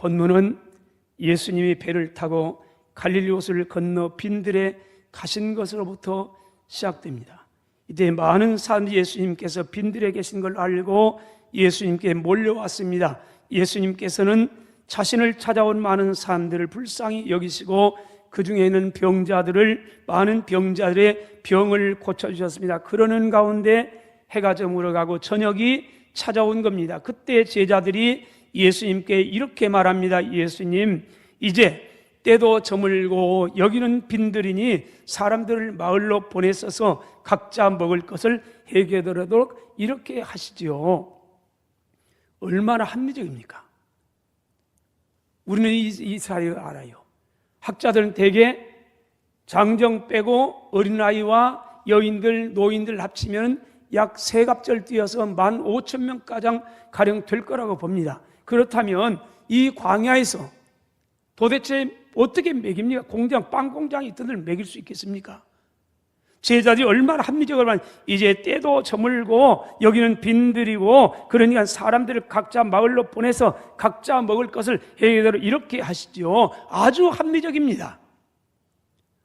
본문은 예수님이 배를 타고 갈릴리 호수를 건너 빈들에 가신 것으로부터 시작됩니다. 이때 많은 사람들이 예수님께서 빈들에 계신 걸 알고 예수님께 몰려왔습니다. 예수님께서는 자신을 찾아온 많은 사람들을 불쌍히 여기시고 그 중에 있는 많은 병자들의 병을 고쳐주셨습니다. 그러는 가운데 해가 저물어가고 저녁이 찾아온 겁니다. 그때 제자들이 예수님께 이렇게 말합니다. 예수님, 이제 때도 저물고 여기는 빈들이니 사람들을 마을로 보내서서 각자 먹을 것을 해결하도록 이렇게 하시지요. 얼마나 합리적입니까? 우리는 이 사실을 알아요. 학자들은 대개 장정 빼고 어린아이와 여인들, 노인들 합치면 약 3갑절 뛰어서 15,000명 가량 될 거라고 봅니다. 그렇다면 이 광야에서 도대체 어떻게 먹입니까? 빵 공장이 있던 데를 먹일 수 있겠습니까? 제자들이 얼마나 합리적으로 말하면 이제 때도 저물고 여기는 빈들이고 그러니까 사람들을 각자 마을로 보내서 각자 먹을 것을 해결대로 이렇게 하시죠. 아주 합리적입니다.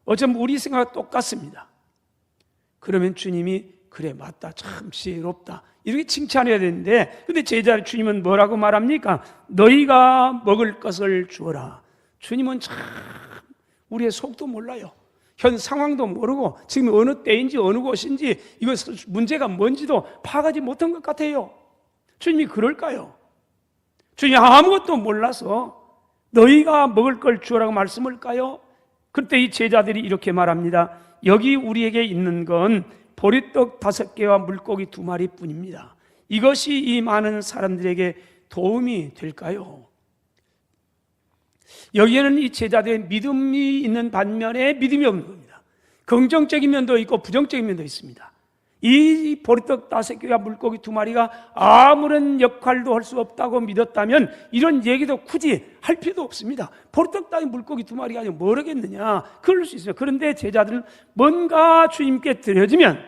어쩌면 우리 생각과 똑같습니다. 그러면 주님이 그래 맞다 참 지혜롭다 이렇게 칭찬해야 되는데 근데 제자 주님은 뭐라고 말합니까? 너희가 먹을 것을 주어라. 주님은 참 우리의 속도 몰라요. 현 상황도 모르고 지금 어느 때인지 어느 곳인지 이거 문제가 뭔지도 파악하지 못한 것 같아요. 주님이 그럴까요? 주님이 아무것도 몰라서 너희가 먹을 걸 주어라고 말씀을까요? 그때 이 제자들이 이렇게 말합니다. 여기 우리에게 있는 건 보리떡 5개와 물고기 2마리 뿐입니다. 이것이 이 많은 사람들에게 도움이 될까요? 여기에는 이 제자들의 믿음이 있는 반면에 믿음이 없는 겁니다. 긍정적인 면도 있고 부정적인 면도 있습니다. 이 보리떡 5개와 물고기 2마리가 아무런 역할도 할 수 없다고 믿었다면 이런 얘기도 굳이 할 필요도 없습니다. 보리떡 따위 물고기 2마리가 아니면 뭘 하겠느냐 그럴 수 있어요. 그런데 제자들은 뭔가 주님께 드려지면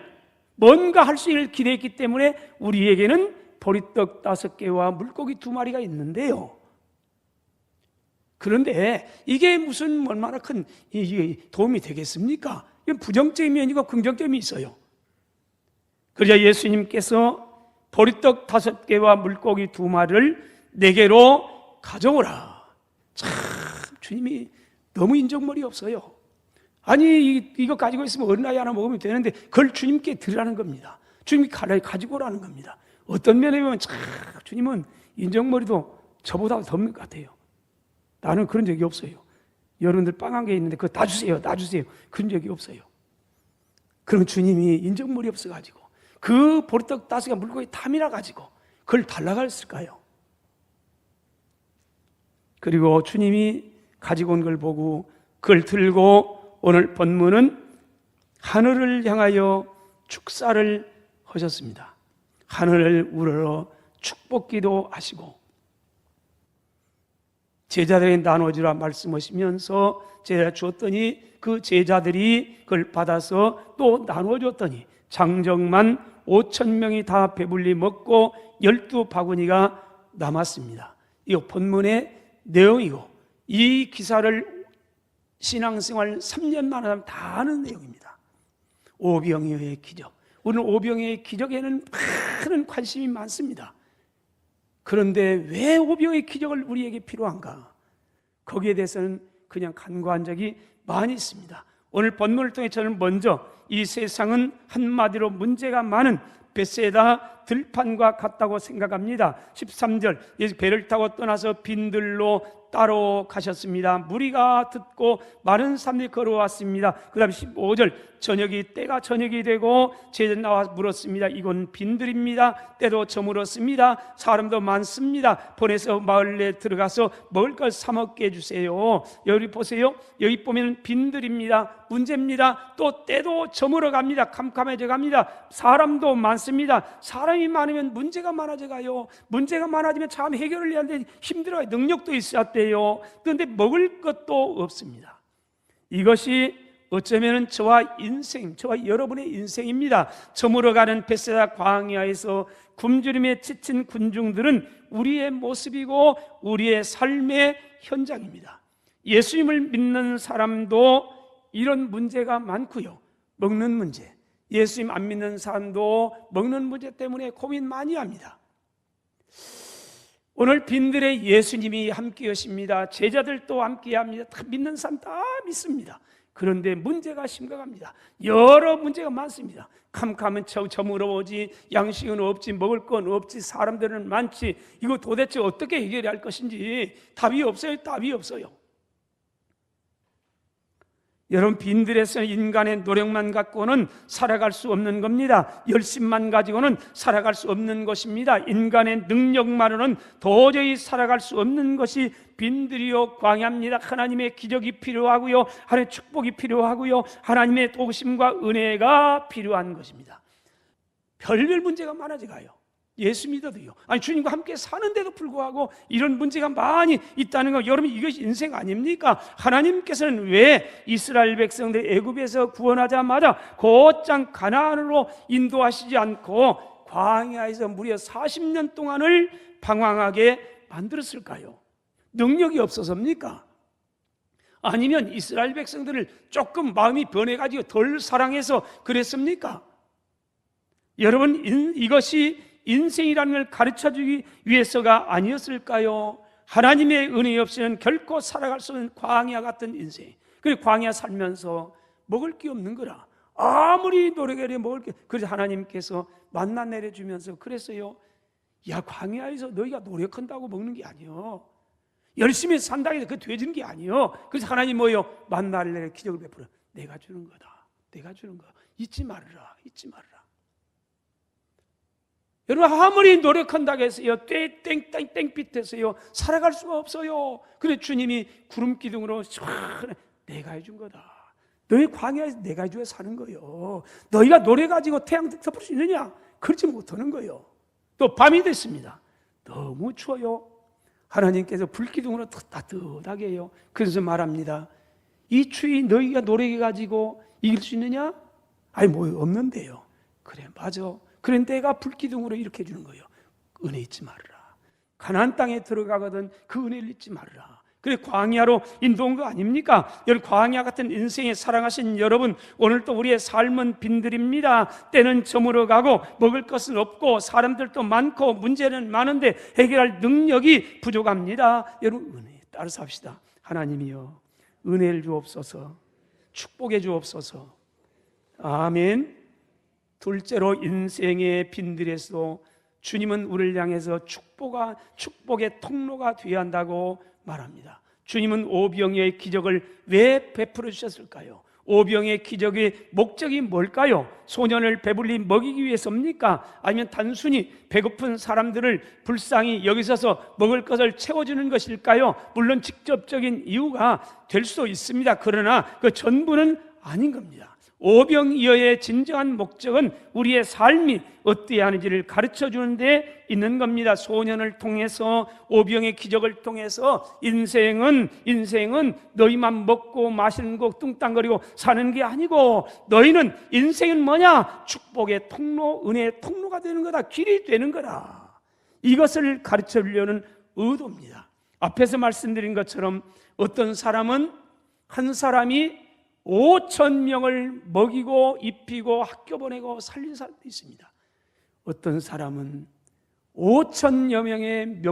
뭔가 할 수 있는 기대했기 때문에 우리에게는 보리떡 5개와 물고기 2마리가 있는데요. 그런데 이게 무슨 얼마나 큰 도움이 되겠습니까? 이건 부정적인 면이고 긍정적인 면이 있어요. 그러자 예수님께서 보리떡 5개와 물고기 2마리를 내게로 가져오라. 참 주님이 너무 인정머리 없어요. 아니 이거 가지고 있으면 어린아이 하나 먹으면 되는데 그걸 주님께 드리라는 겁니다. 주님이 가지고 오라는 겁니다. 어떤 면에 보면 참 주님은 인정머리도 저보다 더 없는 것 같아요. 나는 그런 적이 없어요. 여러분들 빵 한 개 있는데 그거 다 주세요. 그런 적이 없어요. 그럼 주님이 인정머리 없어가지고 그 보리떡 5개 물고기 탐이라 가지고 그걸 달라고 했을까요? 그리고 주님이 가지고 온 걸 보고 그걸 들고 오늘 본문은 하늘을 향하여 축사를 하셨습니다. 하늘을 우러러 축복기도 하시고 제자들에게 나눠주라 말씀하시면서 제자 주었더니 그 제자들이 그걸 받아서 또 나눠줬더니 장정만 5,000명이 다 배불리 먹고 12바구니가 남았습니다. 이거 본문의 내용이고 이 기사를 신앙생활 3년만 하면 다 아는 내용입니다. 오병이어의 기적. 오늘 오병이어의 기적에는 많은 관심이 많습니다. 그런데 왜 오병이어의 기적을 우리에게 필요한가? 거기에 대해서는 그냥 간과한 적이 많이 있습니다. 오늘 본문을 통해 저는 먼저 이 세상은 한마디로 문제가 많은 벳세다 들판과 같다고 생각합니다. 13절 예수 배를 타고 떠나서 빈들로 따로 가셨습니다. 무리가 듣고 많은 사람들이 걸어왔습니다. 그 다음에 15절 때가 저녁이 되고 제자 나와 물었습니다. 이건 빈들입니다. 때도 저물었습니다. 사람도 많습니다. 보내서 마을에 들어가서 먹을 걸 사 먹게 해주세요. 여기 보세요. 여기 보면 빈들입니다. 문제입니다. 또 때도 저물어 갑니다. 캄캄해져 갑니다. 사람도 많습니다. 사람이 많으면 문제가 많아져 가요. 문제가 많아지면 참 해결을 해야 되는데 힘들어요. 능력도 있어야 돼요. 그런데 먹을 것도 없습니다. 이것이 어쩌면 저와 여러분의 인생입니다. 저물어가는 베세다 광야에서 굶주림에 지친 군중들은 우리의 모습이고 우리의 삶의 현장입니다. 예수님을 믿는 사람도 이런 문제가 많고요. 먹는 문제, 예수님 안 믿는 사람도 먹는 문제 때문에 고민 많이 합니다. 오늘 빈들에 예수님이 함께 하십니다. 제자들도 함께 합니다. 다 믿는 사람 다 믿습니다. 그런데 문제가 심각합니다. 여러 문제가 많습니다. 캄캄은 저물어오지, 양식은 없지, 먹을 건 없지, 사람들은 많지. 이거 도대체 어떻게 해결해야 할 것인지 답이 없어요. 답이 없어요. 여러분, 빈들에서 인간의 노력만 갖고는 살아갈 수 없는 겁니다. 열심만 가지고는 살아갈 수 없는 것입니다. 인간의 능력만으로는 도저히 살아갈 수 없는 것이 빈들이요 광야입니다. 하나님의 기적이 필요하고요, 하나님의 축복이 필요하고요, 하나님의 도우심과 은혜가 필요한 것입니다. 별별 문제가 많아져가요. 예수 믿어도요. 아니, 주님과 함께 사는데도 불구하고 이런 문제가 많이 있다는 거, 여러분, 이것이 인생 아닙니까? 하나님께서는 왜 이스라엘 백성들 애굽에서 구원하자마자 곧장 가나안으로 인도하시지 않고 광야에서 무려 40년 동안을 방황하게 만들었을까요? 능력이 없어서입니까? 아니면 이스라엘 백성들을 조금 마음이 변해가지고 덜 사랑해서 그랬습니까? 여러분, 이것이 인생이라는 걸 가르쳐주기 위해서가 아니었을까요? 하나님의 은혜 없이는 결코 살아갈 수 없는 광야 같은 인생. 그리고 광야 살면서 먹을 게 없는 거라. 아무리 노력해도 먹을 게. 그래서 하나님께서 만나 내려주면서 그랬어요. 야, 광야에서 너희가 노력한다고 먹는 게 아니요, 열심히 산다고 해서 그 되어지는 게 아니요. 그래서 하나님 뭐요? 만나를 내려 기적을 베풀어. 내가 주는 거다. 내가 주는 거. 잊지 말으라. 잊지 말으라. 여러분, 아무리 노력한다고 해서요, 땡빛에서요 살아갈 수가 없어요. 그래 주님이 구름 기둥으로 내가 해준 거다. 너희 광야에서 내가 해주어 사는 거요. 너희가 노래 가지고 태양 덮을 수 있느냐? 그렇지 못하는 거요. 또 밤이 됐습니다. 너무 추워요. 하나님께서 불기둥으로 따뜻하게 해요. 그래서 말합니다. 이 추위 너희가 노래 가지고 이길 수 있느냐? 아니, 뭐 없는데요. 그래, 맞아. 그런데 내가 불기둥으로 이렇게 해주는 거예요. 은혜 잊지 말으라. 가나안 땅에 들어가거든 그 은혜를 잊지 말으라. 그래, 광야로 인도한 거 아닙니까? 여러분, 광야 같은 인생에 사랑하신 여러분, 오늘도 우리의 삶은 빈들입니다. 때는 저물어가고 먹을 것은 없고 사람들도 많고 문제는 많은데 해결할 능력이 부족합니다. 여러분, 은혜 따라서 합시다. 하나님이여, 은혜를 주옵소서, 축복해 주옵소서. 아멘. 둘째로, 인생의 빈들에서도 주님은 우리를 향해서 축복의 통로가 되어야 한다고 말합니다. 주님은 오병이어의 기적을 왜 베풀어 주셨을까요? 오병이어의 기적의 목적이 뭘까요? 소년을 배불리 먹이기 위해서입니까? 아니면 단순히 배고픈 사람들을 불쌍히 여기서서 먹을 것을 채워주는 것일까요? 물론 직접적인 이유가 될 수도 있습니다. 그러나 그 전부는 아닌 겁니다. 오병이어의 진정한 목적은 우리의 삶이 어떠해야 하는지를 가르쳐주는 데 있는 겁니다. 소년을 통해서, 오병의 기적을 통해서 인생은 너희만 먹고 마시는 거 뚱땅거리고 사는 게 아니고, 너희는 인생은 뭐냐? 축복의 통로, 은혜의 통로가 되는 거다. 길이 되는 거다. 이것을 가르쳐주려는 의도입니다. 앞에서 말씀드린 것처럼 어떤 사람은, 한 사람이 5,000명을 먹이고 입히고 학교 보내고 살린 사람도 있습니다. 어떤 사람은 5,000여 명의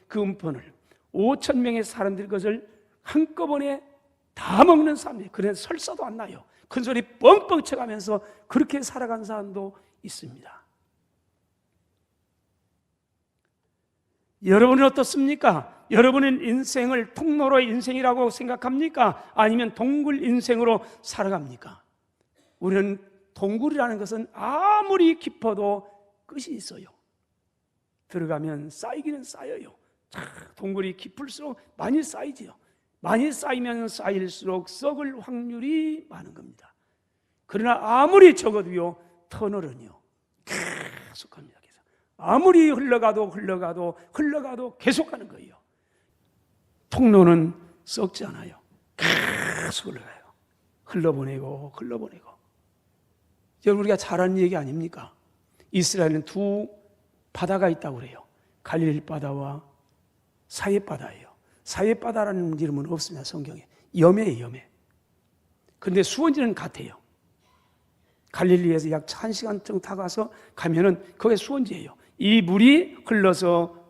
금품을 5,000명의 사람들 것을 한꺼번에 다 먹는 사람들이, 그래서 설사도 안 나요. 큰 소리 뻥뻥 쳐가면서 그렇게 살아간 사람도 있습니다. 여러분은 어떻습니까? 여러분은 인생을 통로로의 인생이라고 생각합니까? 아니면 동굴 인생으로 살아갑니까? 우리는 동굴이라는 것은 아무리 깊어도 끝이 있어요. 들어가면 쌓이기는 쌓여요. 동굴이 깊을수록 많이 쌓이지요. 많이 쌓이면 쌓일수록 썩을 확률이 많은 겁니다. 그러나 아무리 적어도요, 터널은요 계속합니다. 아무리 흘러가도 계속하는 거예요. 통로는 썩지 않아요. 계속 흘러가요. 흘러보내고. 여러분, 우리가 잘 아는 얘기 아닙니까? 이스라엘은 두 바다가 있다고 그래요. 갈릴리 바다와 사해 바다예요. 사해 바다라는 이름은 없습니다, 성경에. 염해예요, 염해. 그런데 수원지는 같아요. 갈릴리에서 약 1시간 정도 타가서 가면은 그게 수원지예요. 이 물이 흘러서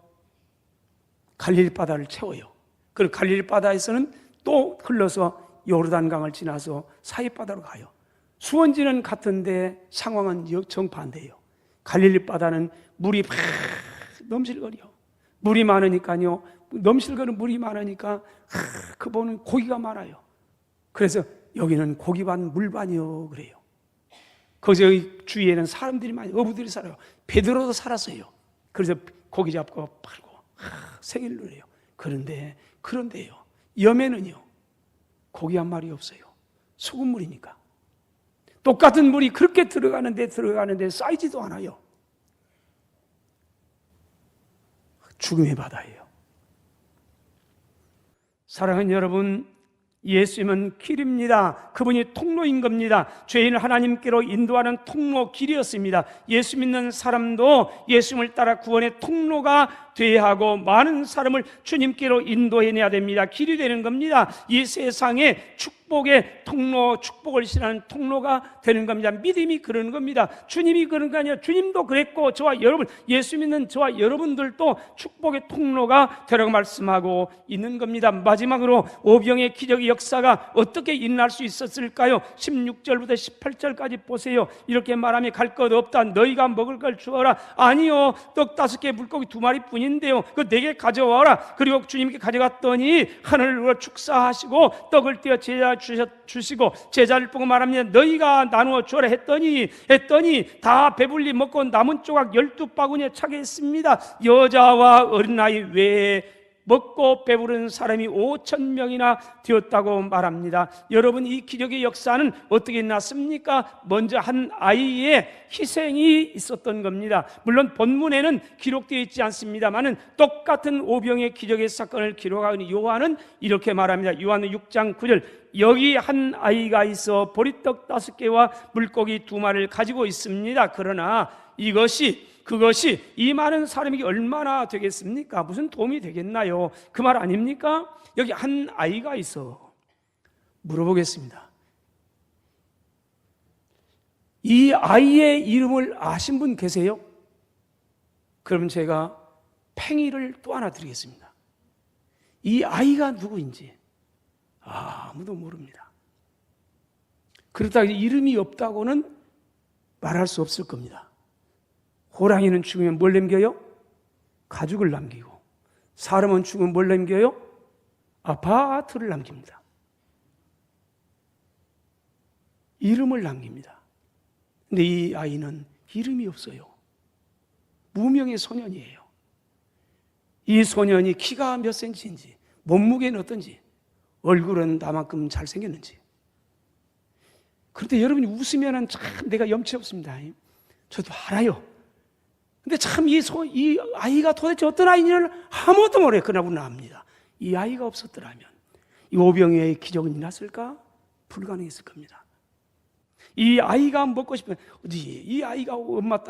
갈릴리 바다를 채워요. 그리고 갈릴리 바다에서는 또 흘러서 요르단강을 지나서 사해 바다로 가요. 수원지는 같은데 상황은 정반대예요. 갈릴리 바다는 물이 막 넘실거려. 물이 많으니까요. 넘실거리는 물이 많으니까 그 보는 고기가 많아요. 그래서 여기는 고기 반 물 반이요 그래요. 거기서 주위에는 사람들이 많이, 어부들이 살아요. 베드로도 살았어요. 그래서 고기 잡고 팔고 생일 누려요. 그런데요, 염해는요, 고기 한 마리 없어요. 소금물이니까. 똑같은 물이 그렇게 들어가는데 쌓이지도 않아요. 죽음의 바다예요. 사랑하는 여러분, 예수님은 길입니다. 그분이 통로인 겁니다. 죄인을 하나님께로 인도하는 통로, 길이었습니다. 예수 믿는 사람도 예수님을 따라 구원의 통로가 되어야 하고 많은 사람을 주님께로 인도해내야 됩니다. 길이 되는 겁니다. 이 세상에 축복의 통로, 축복을 실현하는 통로가 되는 겁니다. 믿음이 그러는 겁니다. 주님이 그런 거 아니에요. 주님도 그랬고 저와 여러분, 예수 믿는 저와 여러분들도 축복의 통로가 되라고 말씀하고 있는 겁니다. 마지막으로 오병의 기적의 역사가 어떻게 일어날 수 있었을까요? 16절부터 18절까지 보세요. 이렇게 말하며 갈 것 없다. 너희가 먹을 걸 주어라. 아니요, 떡 5개 물고기 2마리 뿐인데요, 그 4개 가져와라. 그리고 주님께 가져갔더니 하늘을 우러 축사하시고 떡을 떼어 제자 주시고 제자를 보고 말합니다. 너희가 나누어 주어라 했더니 다 배불리 먹고 남은 조각 12바구니에 차게 했습니다. 여자와 어린아이 외에 먹고 배부른 사람이 5,000명이나 되었다고 말합니다. 여러분, 이 기적의 역사는 어떻게 났습니까? 먼저 한 아이의 희생이 있었던 겁니다. 물론 본문에는 기록되어 있지 않습니다만은 똑같은 오병의 기적의 사건을 기록하는 요한은 이렇게 말합니다. 요한은 6장 9절, 여기 한 아이가 있어 보리떡 5개와 물고기 2마리를 가지고 있습니다. 그러나 그것이 이 많은 사람에게 얼마나 되겠습니까? 무슨 도움이 되겠나요? 그 말 아닙니까? 여기 한 아이가 있어. 물어보겠습니다. 이 아이의 이름을 아신 분 계세요? 그럼 제가 팽이를 또 하나 드리겠습니다. 이 아이가 누구인지 아무도 모릅니다. 그렇다고 이름이 없다고는 말할 수 없을 겁니다. 호랑이는 죽으면 뭘 남겨요? 가죽을 남기고, 사람은 죽으면 뭘 남겨요? 아파트를 남깁니다. 이름을 남깁니다. 근데 이 아이는 이름이 없어요. 무명의 소년이에요. 이 소년이 키가 몇 센치인지, 몸무게는 어떤지, 얼굴은 나만큼 잘생겼는지. 그런데 여러분이 웃으면 참 내가 염치 없습니다. 저도 알아요. 근데 참 이 아이가 도대체 어떤 아이인지를 아무도 모르요. 그러나 우리는 압니다. 이 아이가 없었더라면 이 오병이의 기적은 일어났을까? 불가능했을 겁니다. 이 아이가 먹고 싶은, 이 아이가 엄마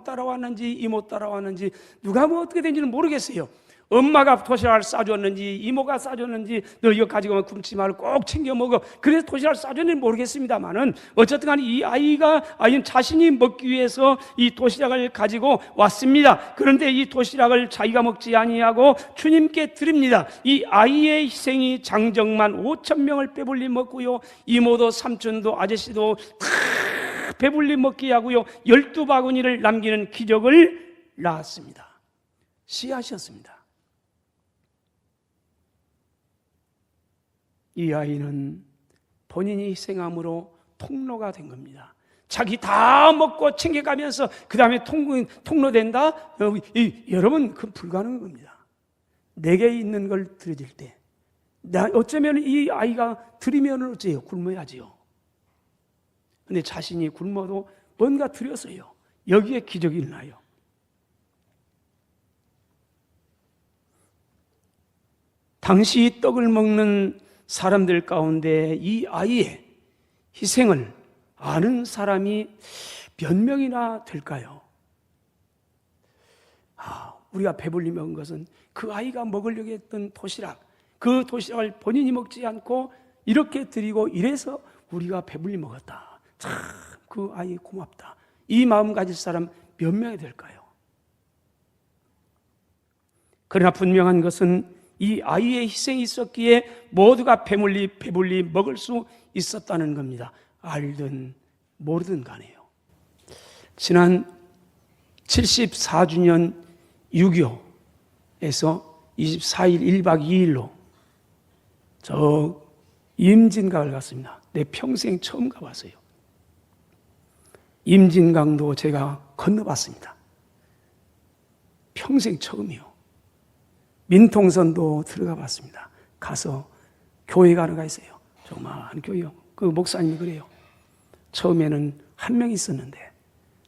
따라왔는지 이모 따라왔는지 누가 뭐 어떻게 된지는 모르겠어요. 엄마가 도시락을 싸줬는지 이모가 싸줬는지 너 이거 가지고 오면 굶지 말고 꼭 챙겨 먹어. 그래서 도시락을 싸줬는지 모르겠습니다만은 어쨌든 간에 이 아이는 자신이 먹기 위해서 이 도시락을 가지고 왔습니다. 그런데 이 도시락을 자기가 먹지 아니하고 주님께 드립니다. 이 아이의 희생이 장정만 5,000명을 배불리 먹고요, 이모도 삼촌도 아저씨도 다 배불리 먹게 하고요, 12바구니를 남기는 기적을 낳았습니다. 씨앗이었습니다. 이 아이는 본인이 희생함으로 통로가 된 겁니다. 자기 다 먹고 챙겨가면서 그 다음에 통로된다? 여러분, 그건 불가능한 겁니다. 내게 있는 걸 드릴 때 어쩌면 이 아이가 드리면 어째요? 굶어야지요. 근데 자신이 굶어도 뭔가 드렸어요. 여기에 기적이 일어나요. 당시 떡을 먹는 사람들 가운데 이 아이의 희생을 아는 사람이 몇 명이나 될까요? 우리가 배불리 먹은 것은 그 아이가 먹으려고 했던 도시락, 그 도시락을 본인이 먹지 않고 이렇게 드리고 이래서 우리가 배불리 먹었다. 참 그 아이 고맙다. 이 마음 가질 사람 몇 명이 될까요? 그러나 분명한 것은 이 아이의 희생이 있었기에 모두가 배불리 먹을 수 있었다는 겁니다. 알든 모르든 간에요. 지난 74주년 6.25에서 24일 1박 2일로 저 임진강을 갔습니다. 내 평생 처음 가봤어요. 임진강도 제가 건너봤습니다. 평생 처음이요. 민통선도 들어가 봤습니다. 가서 교회 가는 가 있어요. 조그마한 교회요. 그 목사님이 그래요. 처음에는 한 명 있었는데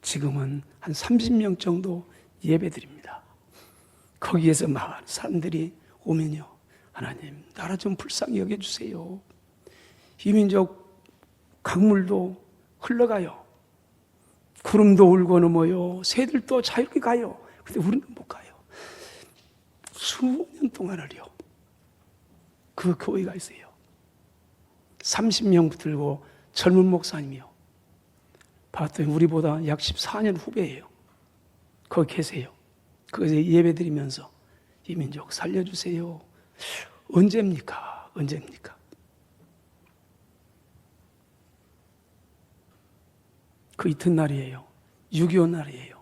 지금은 한 30명 정도 예배드립니다. 거기에서 많은 사람들이 오면요, 하나님 나라 좀 불쌍히 여겨주세요. 이민족 강물도 흘러가요. 구름도 울고 넘어요. 새들도 자유롭게 가요. 근데 우리는 못 가요. 수년 동안을요. 그 교회가 있어요. 30명 붙들고 젊은 목사님이요. 봤더니 우리보다 약 14년 후배예요. 거기 계세요. 거기서 예배 드리면서 이 민족 살려주세요. 언제입니까? 언제입니까? 그 이튿날이에요. 6.25 날이에요.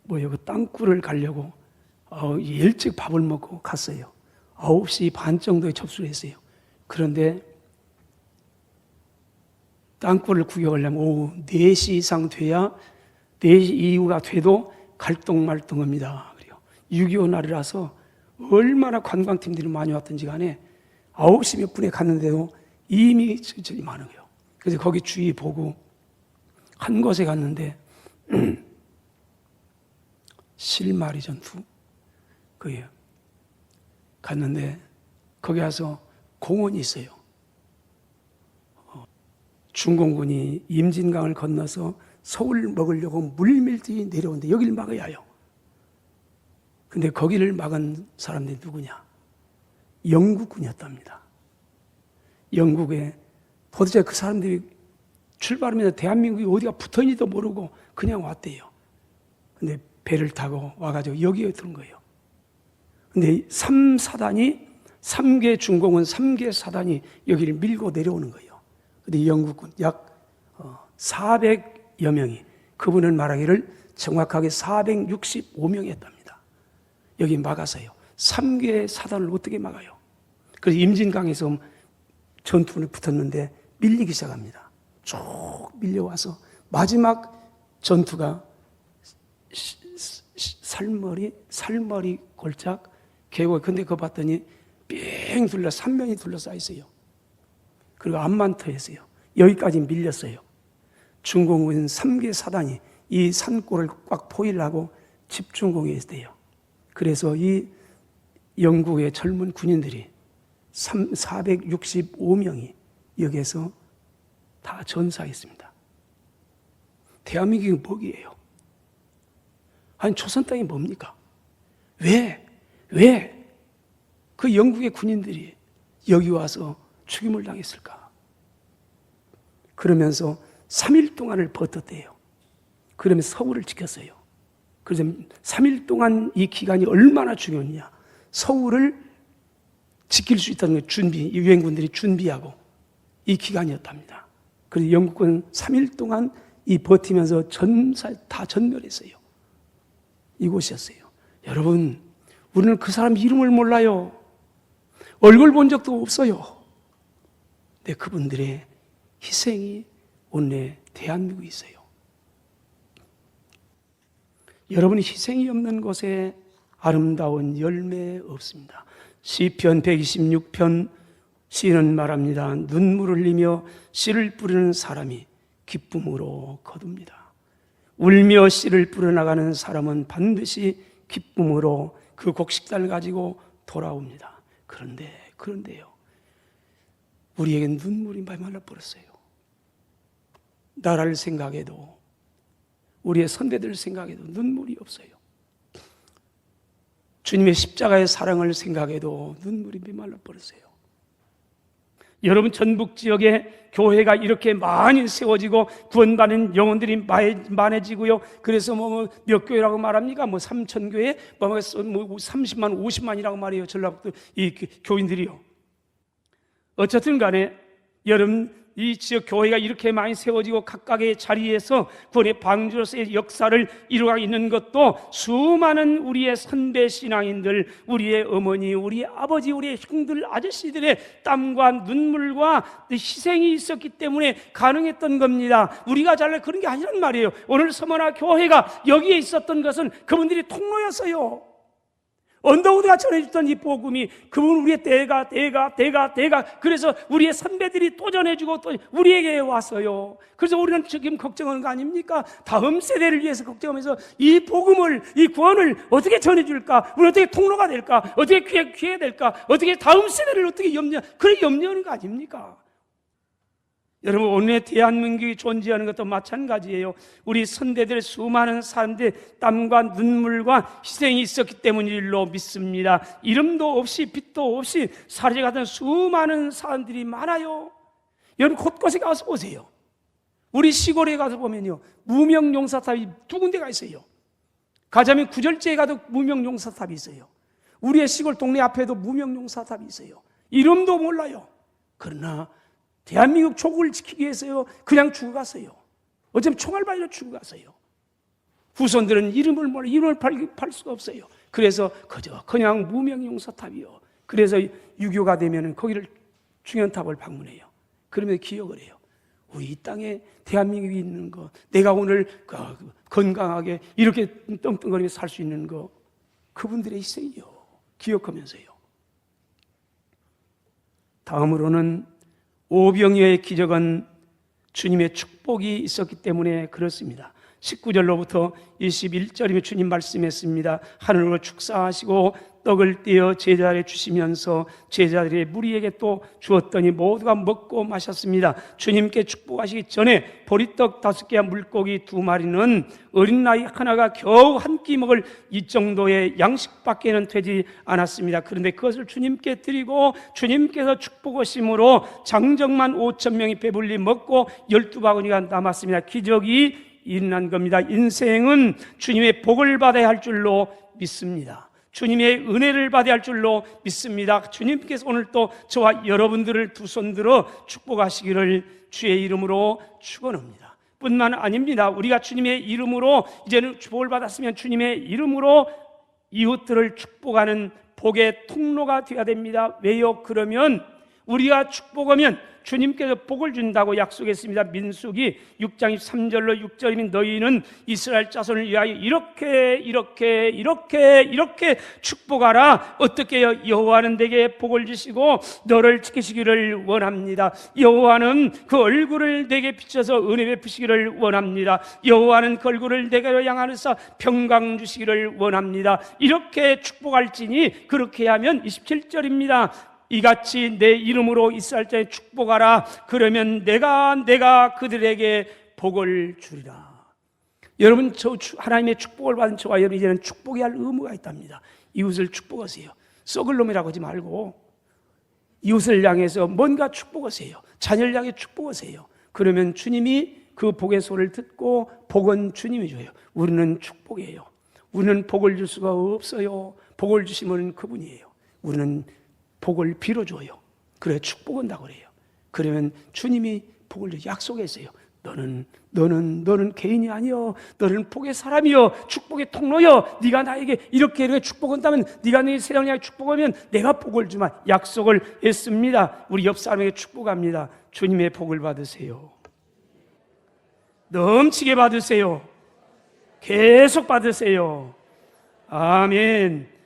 그 땅굴을 가려고 일찍 밥을 먹고 갔어요. 9시 반 정도에 접수를 했어요. 그런데 땅굴을 구경하려면 오후 4시 이상 돼야 4시 이후가 돼도 갈똥말똥합니다. 6.25 날이라서 얼마나 관광팀들이 많이 왔던지 간에 9시 몇 분에 갔는데도 이미 저기 많은 거예요. 그래서 거기 주위 보고 한 곳에 갔는데 실마리 전투 그예요. 갔는데 거기 가서 공원이 있어요. 중공군이 임진강을 건너서 서울 먹으려고 물밀듯이 내려오는데 여기를 막아야 해요. 근데 거기를 막은 사람들이 누구냐? 영국군이었답니다. 영국에 도대체 그 사람들이 출발하면서 대한민국이 어디가 붙어있는지도 모르고 그냥 왔대요. 근데 배를 타고 와가지고 여기에 들은 거예요. 근데 3개 중공은 3개 사단이 여기를 밀고 내려오는 거예요. 근데 영국군 약 400여 명이, 그분은 말하기를 정확하게 465명이 했답니다. 여기 막아서요. 3개 사단을 어떻게 막아요? 그래서 임진강에서 전투를 붙었는데 밀리기 시작합니다. 쭉 밀려와서 마지막 전투가 살머리 골짝 계곡. 근데 그거 봤더니 삥 둘러 3면이 둘러싸여 있어요. 그리고 암만 터였어요. 여기까지 밀렸어요. 중공군 3개 사단이 이 산골을 꽉 포위하고 집중공격했대요. 그래서 이 영국의 젊은 군인들이 465명이 여기에서 다 전사했습니다. 대한민국이 뭐기예요? 아니 조선 땅이 뭡니까? 왜 그 영국의 군인들이 여기 와서 죽임을 당했을까? 그러면서 3일 동안을 버텼대요. 그러면서 서울을 지켰어요. 그래서 3일 동안 이 기간이 얼마나 중요했냐. 서울을 지킬 수 있다는 준비, 유엔군들이 준비하고 이 기간이었답니다. 그래서 영국군은 3일 동안 이 버티면서 다 전멸했어요. 이곳이었어요. 여러분, 우리는 그 사람 이름을 몰라요. 얼굴 본 적도 없어요. 근데 그분들의 희생이 오늘 대한민국에 있어요. 여러분이 희생이 없는 곳에 아름다운 열매 없습니다. 시편 126편 시인은 말합니다. 눈물을 흘리며 씨를 뿌리는 사람이 기쁨으로 거둡니다. 울며 씨를 뿌려나가는 사람은 반드시 기쁨으로 그 곡식단을 가지고 돌아옵니다. 그런데요. 우리에겐 눈물이 말라 버렸어요. 나라를 생각해도, 우리의 선배들 생각해도 눈물이 없어요. 주님의 십자가의 사랑을 생각해도 눈물이 메말라 버렸어요. 여러분, 전북 지역에 교회가 이렇게 많이 세워지고 구원받는 영혼들이 많아지고요. 그래서 몇 교회라고 말합니까? 3,000교회, 30만, 50만이라고 말해요. 전라북도 이 교인들이요. 어쨌든 간에 여러분, 이 지역 교회가 이렇게 많이 세워지고 각각의 자리에서 구원의 방주로서의 역사를 이루어가고 있는 것도 수많은 우리의 선배 신앙인들, 우리의 어머니, 우리의 아버지, 우리의 형들, 아저씨들의 땀과 눈물과 희생이 있었기 때문에 가능했던 겁니다. 우리가 잘래 그런 게 아니란 말이에요. 오늘 서머나 교회가 여기에 있었던 것은 그분들이 통로였어요. 언더우드가 전해주던 이 복음이 그분 우리의 대가 그래서 우리의 선배들이 또 전해주고 또 우리에게 왔어요. 그래서 우리는 지금 걱정하는 거 아닙니까? 다음 세대를 위해서 걱정하면서 이 복음을, 이 구원을 어떻게 전해줄까? 우리 어떻게 통로가 될까? 어떻게 귀해야 될까? 어떻게 다음 세대를 어떻게 염려하는 거 아닙니까? 여러분, 오늘 대한민국이 존재하는 것도 마찬가지예요. 우리 선대들의 수많은 사람들의 땀과 눈물과 희생이 있었기 때문일로 믿습니다. 이름도 없이 빛도 없이 사라져가던 수많은 사람들이 많아요. 여러분, 곳곳에 가서 보세요. 우리 시골에 가서 보면요, 무명용사탑이 두 군데가 있어요. 가자면 구절제에 가도 무명용사탑이 있어요. 우리의 시골 동네 앞에도 무명용사탑이 있어요. 이름도 몰라요. 그러나 대한민국 조국을 지키기 위해서요, 그냥 죽어갔어요. 어쩌면 총알 바위로 죽어갔어요. 후손들은 이름을 몰라, 이름을 팔 수가 없어요. 그래서 그냥 무명용사탑이요. 그래서 유교가 되면 거기를 중현탑을 방문해요. 그러면 기억을 해요. 우리 이 땅에 대한민국이 있는 거, 내가 오늘 건강하게 이렇게 떵떵거리며 살 수 있는 거, 그분들의 희생이요. 기억하면서요. 다음으로는 오병이어의 기적은 주님의 축복이 있었기 때문에 그렇습니다. 19절로부터 21절이면 주님 말씀했습니다. 하늘로 축사하시고 떡을 떼어 제자들에 주시면서 제자들의 무리에게 또 주었더니 모두가 먹고 마셨습니다. 주님께 축복하시기 전에 보리떡 5개와 물고기 2마리는 어린 나이 하나가 겨우 한 끼 먹을 이 정도의 양식밖에는 되지 않았습니다. 그런데 그것을 주님께 드리고 주님께서 축복하심으로 장정만 5,000명이 배불리 먹고 12바구니가 남았습니다. 기적이 일어난 겁니다. 인생은 주님의 복을 받아야 할 줄로 믿습니다. 주님의 은혜를 받아야 할 줄로 믿습니다. 주님께서 오늘 또 저와 여러분들을 두 손 들어 축복하시기를 주의 이름으로 축원합니다. 뿐만 아닙니다. 우리가 주님의 이름으로 이제는 축복을 받았으면 주님의 이름으로 이웃들을 축복하는 복의 통로가 되어야 됩니다. 왜요? 그러면 우리가 축복하면 주님께서 복을 준다고 약속했습니다. 민수기 6장 3절로 6절이면 너희는 이스라엘 자손을 위하여 이렇게 축복하라. 어떻게 해요? 여호와는 내게 복을 주시고 너를 지키시기를 원합니다. 여호와는 그 얼굴을 내게 비춰서 은혜 베푸시기를 원합니다. 여호와는 그 얼굴을 내게로 향하여서 평강 주시기를 원합니다. 이렇게 축복할지니 그렇게 하면 27절입니다. 이같이 내 이름으로 이스라엘 자에 축복하라. 그러면 내가 그들에게 복을 주리라. 여러분, 하나님의 축복을 받은 저와 여러분, 이제는 축복해야 할 의무가 있답니다. 이웃을 축복하세요. 썩을 놈이라고 하지 말고 이웃을 향해서 뭔가 축복하세요. 자녀를 향해 축복하세요. 그러면 주님이 그 복의 소리를 듣고 복은 주님이 줘요. 우리는 축복이에요. 우리는 복을 줄 수가 없어요. 복을 주시면 그분이에요. 우리는 복을 빌어줘요. 그래 축복한다고 그래요. 그러면 주님이 복을 약속했어요. 너는 개인이 아니여. 너는 복의 사람이여. 축복의 통로여. 네가 나에게 이렇게 축복한다면, 네가 내 세상을 향해 축복하면 내가 복을 주마. 약속을 했습니다. 우리 옆 사람에게 축복합니다. 주님의 복을 받으세요. 넘치게 받으세요. 계속 받으세요. 아멘.